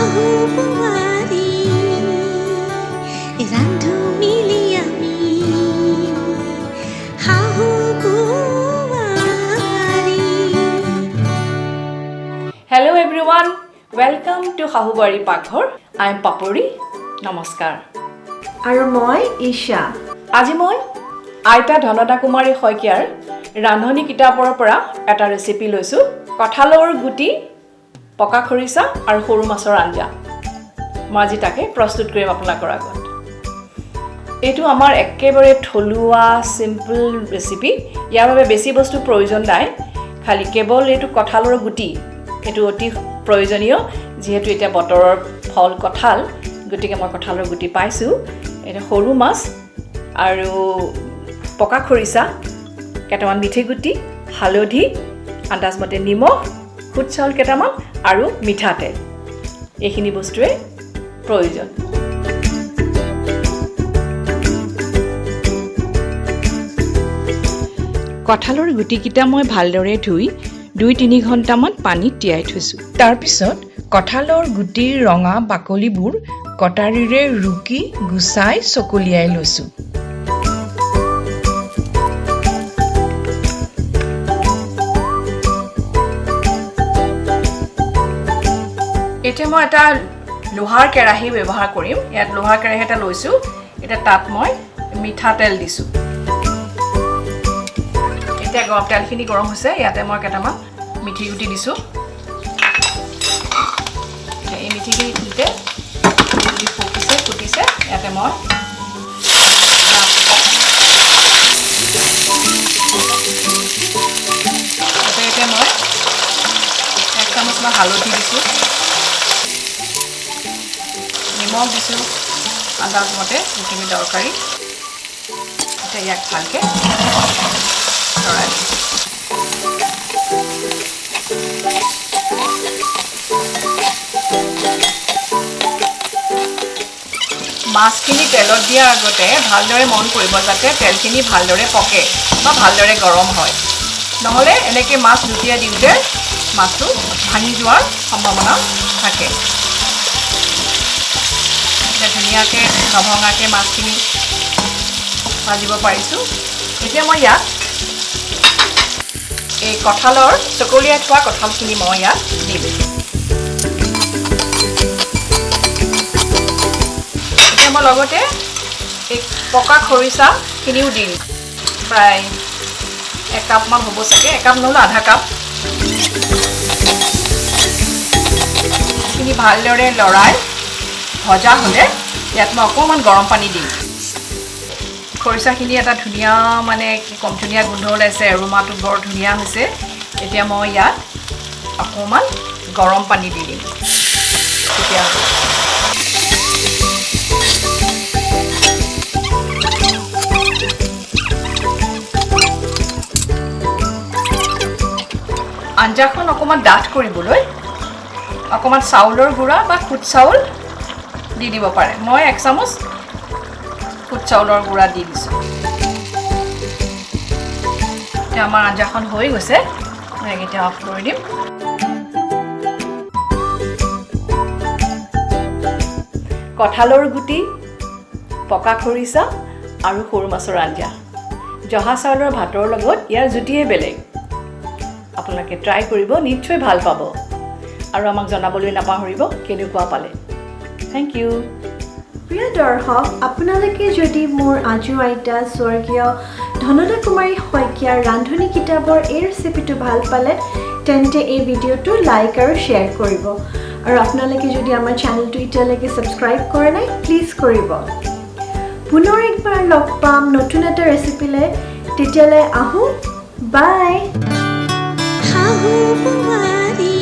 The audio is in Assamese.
Hello everyone, welcome to Hahubari Pakhor. I am Papuri. Namaskar. আৰু মই ঈশা আজি মই আইতা ধনদা কুমাৰী শইকীয়াৰ ৰান্ধনী কিতাপৰ পৰা এটা ৰেচিপি লৈছো কঁঠালৰ গুটি পকা খৰিচা আৰু সৰু মাছৰ আঞ্জা মই আজি তাকে প্ৰস্তুত কৰিম আপোনালোকৰ আগত এইটো আমাৰ একেবাৰে থলুৱা সিম্পল ৰেচিপি ইয়াৰ বাবে বেছি বস্তু প্ৰয়োজন নাই খালি কেৱল এইটো কঁঠালৰ গুটি এটো অতি প্ৰয়োজনীয় যেহেতু এটা বতৰৰ ফল কঁঠাল গতিকে মই কঁঠালৰ গুটি পাইছো এটা সৰু মাছ আৰু পকা খৰিচা কেটামান মিঠি গুটি হালধি আন্দাজমতে নিমখ খুদ চাউল কেটামান আৰু মিঠা তেল এইখিনি বস্তুৱে প্ৰয়োজন কঁঠালৰ গুটিকিটা মই ভালদৰে ধুই 2-3 ঘণ্টামান পানীত তিয়াই থৈছো তাৰ পিছত কঁঠালৰ গুটিৰ ৰঙা বাকলিবোৰ কটাৰীৰে ৰুকি গুছাই চকলিয়াই লৈছো এতিয়া মই এটা লোহাৰ কেৰাহী ব্যৱহাৰ কৰিম ইয়াত লোহাৰ কেৰাহী এটা লৈছো এটা তাত মই মিঠা তেল দিছো এতিয়া গৰম তেলখিনি গৰম হৈছে ইয়াতে মই কেটামান মিঠি গুটি দিছো এই মিঠিখিনি দিতে গুটি ফুটিছে ইয়াতে মই এতিয়া মই 1 চামুচমান হালধি দিছো নিমখ দিছো আন্দাজমতে যিখিনি দৰকাৰী এতিয়া ইয়াক ভালকৈ লৰাই মাছখিনি তেলত দিয়াৰ আগতে ভালদৰে মন কৰিব যাতে তেলখিনি ভালদৰে পকে বা ভালদৰে গৰম হয় নহলে এনেকৈ মাছ লুটিয়াই দিওঁতে মাছটো ভাঙি যোৱাৰ সম্ভাৱনা থাকে এতিয়া ধুনীয়াকৈ নভঙাকৈ মাছখিনি ভাজিব পাৰিছোঁ এতিয়া মই ইয়াত এই কঁঠালৰ চকলিয়াই থোৱা কঁঠালখিনি মই ইয়াত দিম এতিয়া মই লগতে এই পকা খৰিচাখিনিও দিম প্ৰায় 1 কাপমান হ'ব চাগে 1 কাপ নহ'লে আধা কাপ এইখিনি ভালদৰে লৰাই ভজা হ'লে ইয়াত মই অকণমান গৰম পানী দিম খৰিচাখিনি এটা ধুনীয়া মানে কি কম ধুনীয়া গোন্ধ ওলাইছে এৰোমাটো বৰ ধুনীয়া হৈছে এতিয়া মই ইয়াত অকণমান গৰম পানী দি দিম তেতিয়া আঞ্জাখন অকণমান ডাঠ কৰিবলৈ অকণমান চাউলৰ গুড়া বা খুদ চাউল দি দিব পাৰে মই 1 চামুচ খুদ চাউলৰ গুড়া দি দিছোঁ এতিয়া আমাৰ আঞ্জাখন হৈ গৈছে মই এতিয়া অফ কৰি দিম কঁঠালৰ গুটি পকা খৰিচা আৰু সৰু মাছৰ আঞ্জা জহা চাউলৰ ভাতৰ লগত ইয়াৰ জুতিয়ে বেলেগ আপোনালোকে ট্ৰাই কৰিব নিশ্চয় ভাল পাব আৰু আমাক জনাবলৈ নাপাহৰিব কেনেকুৱা পালে থ্যাংক ইউ প্ৰিয় দৰ্শক আপোনালোকে যদি মোৰ আজু আইতা স্বৰ্গীয় ধনদা কুমাৰী শইকীয়াৰ ৰান্ধনী কিতাপৰ এই ৰেচিপিটো ভাল পালে তেন্তে এই ভিডিঅ'টো লাইক আৰু শ্বেয়াৰ কৰিব আৰু আপোনালোকে যদি আমাৰ চেনেলটো এতিয়ালৈকে ছাবস্ক্ৰাইব কৰা নাই প্লিজ কৰিব পুনৰ একবাৰ লগ পাম নতুন এটা ৰেচিপিলৈ তেতিয়ালৈ আহোঁ বাই Hahubari,